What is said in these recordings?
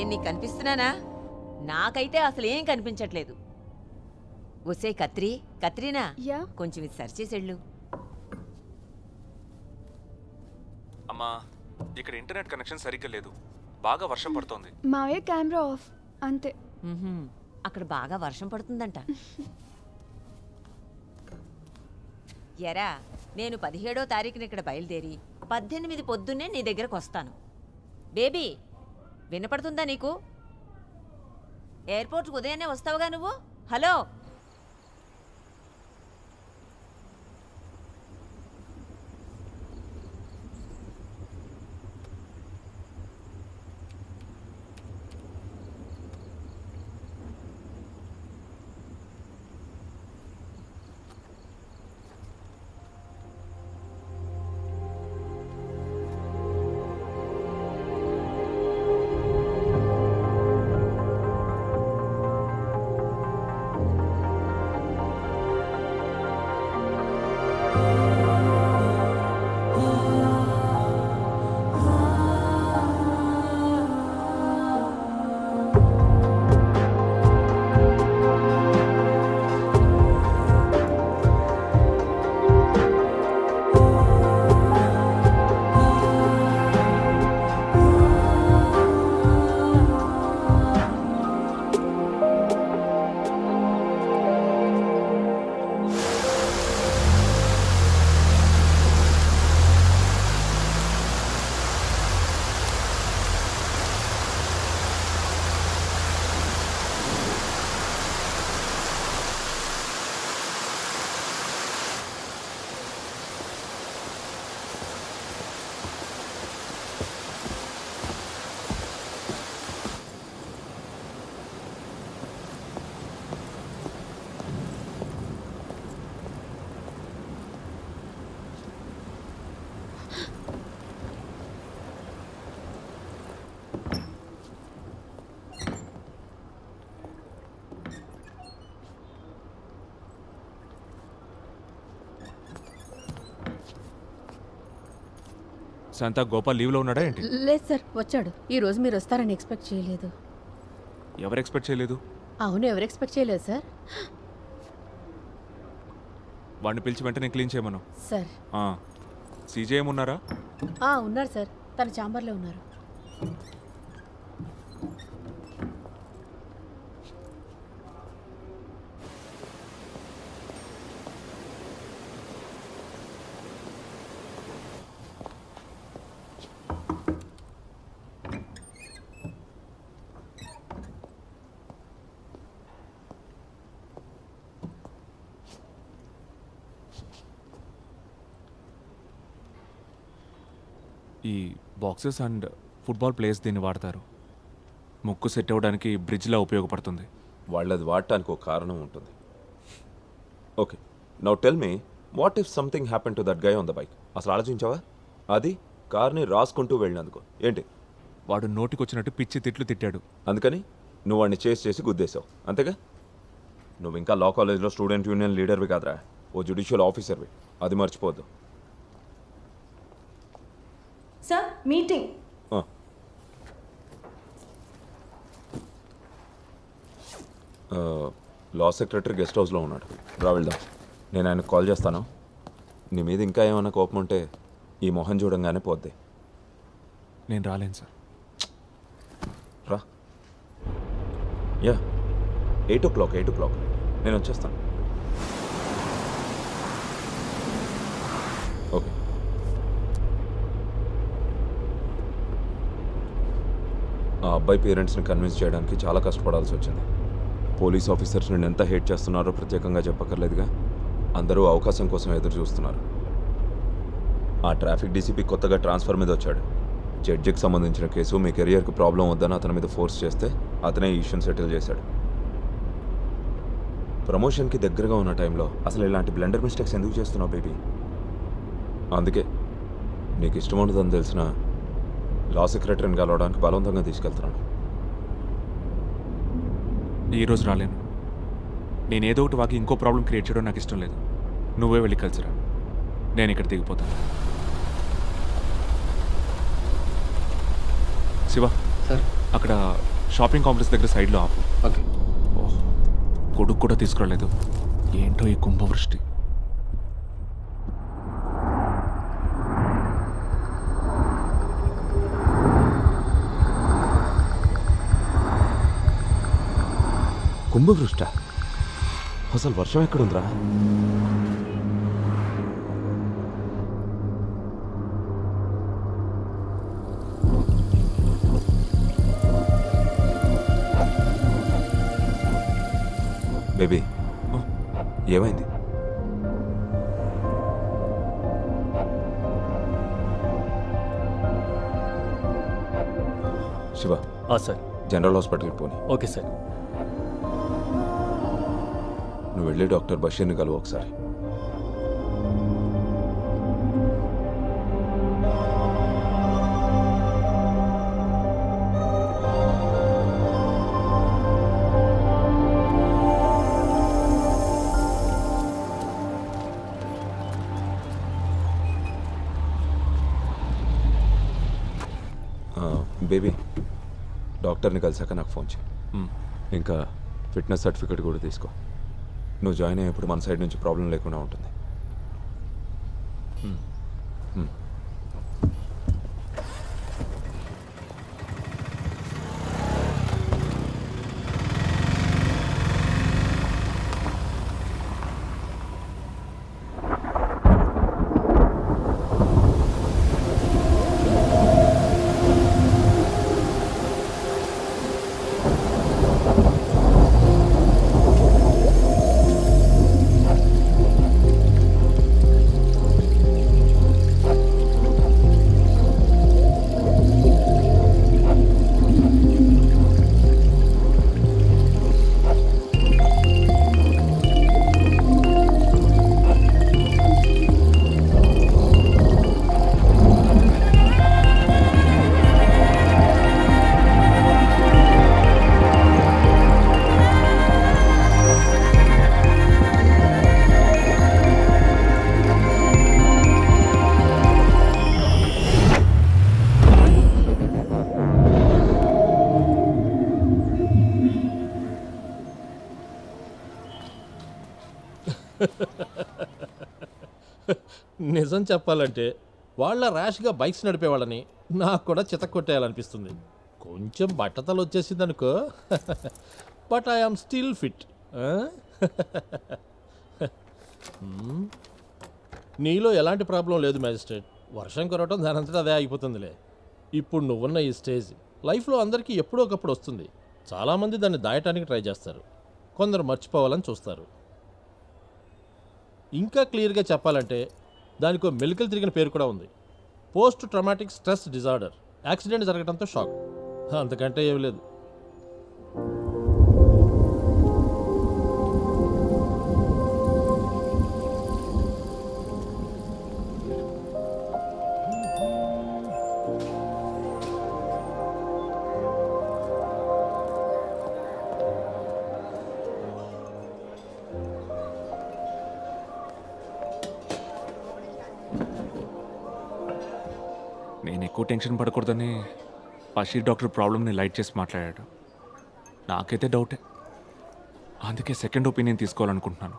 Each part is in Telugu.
నేను నీకు కనిపిస్తున్నానా? నాకైతే అసలు ఏం కనిపించట్లేదు. ఒసే కత్రీనా, కొంచెం ఇది సర్చ్ చేసేళ్ళు. అమ్మా, ఇక్కడ ఇంటర్నెట్ కనెక్షన్ సరిగ్గా లేదు. బాగా వర్షం పడుతోంది. మావయ్య కెమెరా ఆఫ్ అంతే. అక్కడ బాగా వర్షం పడుతుందంట. ఎరా, నేను 17వ తారీఖున ఇక్కడ బయలుదేరి 18 పొద్దున్నే నీ దగ్గరకు వస్తాను. బేబీ, వినపడుతుందా నీకు? ఎయిర్పోర్ట్కి ఉదయాన్నే వస్తావుగా నువ్వు? హలో. శాంత, గోపాల్ లీవ్లో ఉన్నాడా ఏంటి? లేదు సార్, వచ్చాడు. ఈ రోజు మీరు వస్తారని ఎక్స్పెక్ట్ చేయలేదు. ఎవరు ఎక్స్పెక్ట్ చేయలేదు? అవును, ఎవరు ఎక్స్పెక్ట్ చేయలేదు సార్. వాడిని పిలిచి వెంటనే క్లీన్ చేయమను. సార్. సీజేఎం ఉన్నారా? ఉన్నారు సార్, తన ఛాంబర్లో ఉన్నారు. ఈ బాక్సెస్ అండ్ ఫుట్బాల్ ప్లేయర్స్ దీన్ని వాడతారు. ముక్కు సెట్ అవ్వడానికి బ్రిడ్జ్లా ఉపయోగపడుతుంది. వాళ్ళది వాడటానికి ఒక కారణం ఉంటుంది. Okay, now tell me, what if something happen to that guy on the bike? అసలు ఆలోచించావా? అది కార్ని రాసుకుంటూ వెళ్ళినందుకు ఏంటి? వాడు నోటికొచ్చినట్టు పిచ్చి తిట్లు తిట్టాడు. అందుకని నువ్వు వాడిని చేసి గుద్దేశావు, అంతేగా? నువ్వు ఇంకా లా కాలేజ్లో స్టూడెంట్ యూనియన్ లీడర్వి కాదురా, ఓ జ్యుడిషియల్ ఆఫీసర్వి. అది మర్చిపోవద్దు. Sir, meeting. లా సెక్రటరీ గెస్ట్ హౌస్లో ఉన్నాడు, రా వెళ్దాం. నేను ఆయనకు కాల్ చేస్తాను. నీ మీద ఇంకా ఏమైనా కోపం ఉంటే ఈ మొహం చూడంగానే పోద్ది. నేను రాలేను సార్. రా. యా, 8 o'clock నేను వచ్చేస్తాను. ఓకే. ఆ అబ్బాయి పేరెంట్స్ని కన్విన్స్ చేయడానికి చాలా కష్టపడాల్సి వచ్చింది. పోలీస్ ఆఫీసర్స్ నేను ఎంత హేట్ చేస్తున్నారో ప్రత్యేకంగా చెప్పక్కర్లేదుగా. అందరూ అవకాశం కోసం ఎదురు చూస్తున్నారు. ఆ ట్రాఫిక్ డీసీపీ కొత్తగా ట్రాన్స్ఫర్ మీద వచ్చాడు. జడ్జికి సంబంధించిన కేసు మీ కెరియర్కి ప్రాబ్లం వద్దని అతని మీద ఫోర్స్ చేస్తే అతనే ఈ ఇష్యూని సెటిల్ చేశాడు. ప్రమోషన్కి దగ్గరగా ఉన్న టైంలో అసలు ఇలాంటి బ్లెండర్ మిస్టేక్స్ ఎందుకు చేస్తున్నావు బేబీ? అందుకే నీకు ఇష్టం ఉండదని తెలిసిన లా సెక్రటరీని కలవడానికి బలవంతంగా తీసుకెళ్తున్నాను. ఈరోజు రాలేను. నేను ఏదో ఒకటి వాకి ఇంకో ప్రాబ్లం క్రియేట్ చేయడం నాకు ఇష్టం లేదు. నువ్వే వెళ్ళి కలిసిరా, నేను ఇక్కడ దిగిపోతాను. శివ సార్, అక్కడ షాపింగ్ కాంప్లెక్స్ దగ్గర సైడ్లో ఆపు. ఓకే. ఓహ్, కొడుకు కూడా తీసుకురాలేదు. ఏంటో ఈ కుంభవృష్టి. కుంభవృష్ట? అసలు వర్షం ఎక్కడుందిరా? బేబీ, ఏమైంది? శివ, సార్. జనరల్ హాస్పిటల్కి పోనీ. Okay sir. నువ్వు వెళ్ళి డాక్టర్ బషీర్ని కలువు ఒకసారి. బేబీ, డాక్టర్ని కలిసాక నాకు ఫోన్ చేయి. ఇంకా ఫిట్నెస్ సర్టిఫికేట్ కూడా తీసుకో. నువ్వు జాయిన్ అయ్యేప్పుడు మన సైడ్ నుంచి ప్రాబ్లం లేకుండా ఉంటుంది. నిజం చెప్పాలంటే వాళ్ళ ర్యాష్గా బైక్స్ నడిపేవాళ్ళని నాకు కూడా చితక్కొట్టేయాలనిపిస్తుంది. కొంచెం బట్టతలు వచ్చేసింది అనుకో, బట్ ఐఆమ్ స్టిల్ ఫిట్. నీలో ఎలాంటి ప్రాబ్లం లేదు మ్యాజిస్ట్రేట్. వర్షం కురవటం దానంతటా అదే అయిపోతుందిలే. ఇప్పుడు నువ్వున్న ఈ స్టేజ్ లైఫ్లో అందరికీ ఎప్పుడో ఒకప్పుడు వస్తుంది. చాలామంది దాన్ని దాయటానికి ట్రై చేస్తారు, కొందరు మర్చిపోవాలని చూస్తారు. ఇంకా క్లియర్గా చెప్పాలంటే దానికి ఒక మెలికలు తిరిగిన పేరు కూడా ఉంది, post traumatic stress disorder. Accident జరగడంతో షాక్, అంతకంటే ఏం లేదు. నేను ఎక్కువ టెన్షన్ పడకూడదని బషీర్ డాక్టర్ ప్రాబ్లమ్ని లైట్ చేసి మాట్లాడాడు. నాకైతే డౌటే, అందుకే సెకండ్ ఒపీనియన్ తీసుకోవాలనుకుంటున్నాను.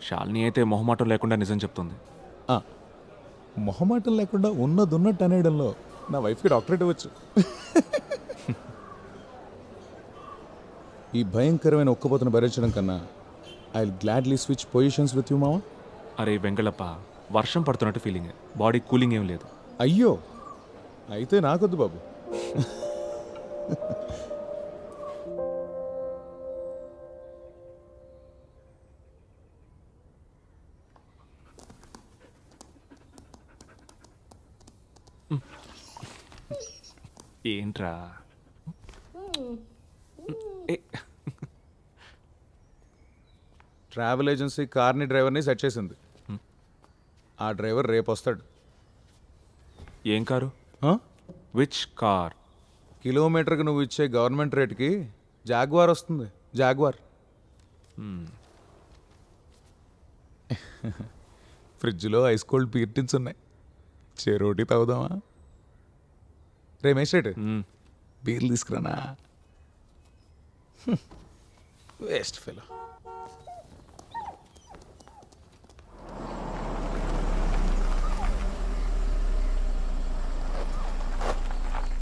శాలిని అయితే మొహమాటం లేకుండా నిజం చెప్తుంది. మొహమాటం లేకుండా ఉన్నదున్నట్టు అనేయడంలో నా వైఫ్కి డాక్టరేట్ ఇవ్వచ్చు. ఈ భయంకరమైన ఒక్కపోతను భరించడం కన్నా I will gladly switch positions with you మావా. అరే వెంగళప్ప, వర్షం పడుతున్నట్టు ఫీలింగ్, బాడీ కూలింగ్ ఏం లేదు. అయ్యో, అయితే నాకొద్దు బాబు. ఏంట్రా? ట్రావెల్ ఏజెన్సీ కార్ని డ్రైవర్ని సెట్ చేసింది. ఆ డ్రైవర్ రేపు వస్తాడు. ఏం కారు? ఆ? Which car? కిలోమీటర్కి నువ్వు ఇచ్చే గవర్నమెంట్ రేట్కి జాగ్వార్ వస్తుంది. జాగ్వార్. ఫ్రిడ్జ్లో ఐస్ కోల్డ్ బీర్ టిన్స్ ఉన్నాయి. చెరోటి తాగుదామా? రే మేస్ట్రేట్, బీర్లు తీసుకురానా వేస్ట్ ఫెలో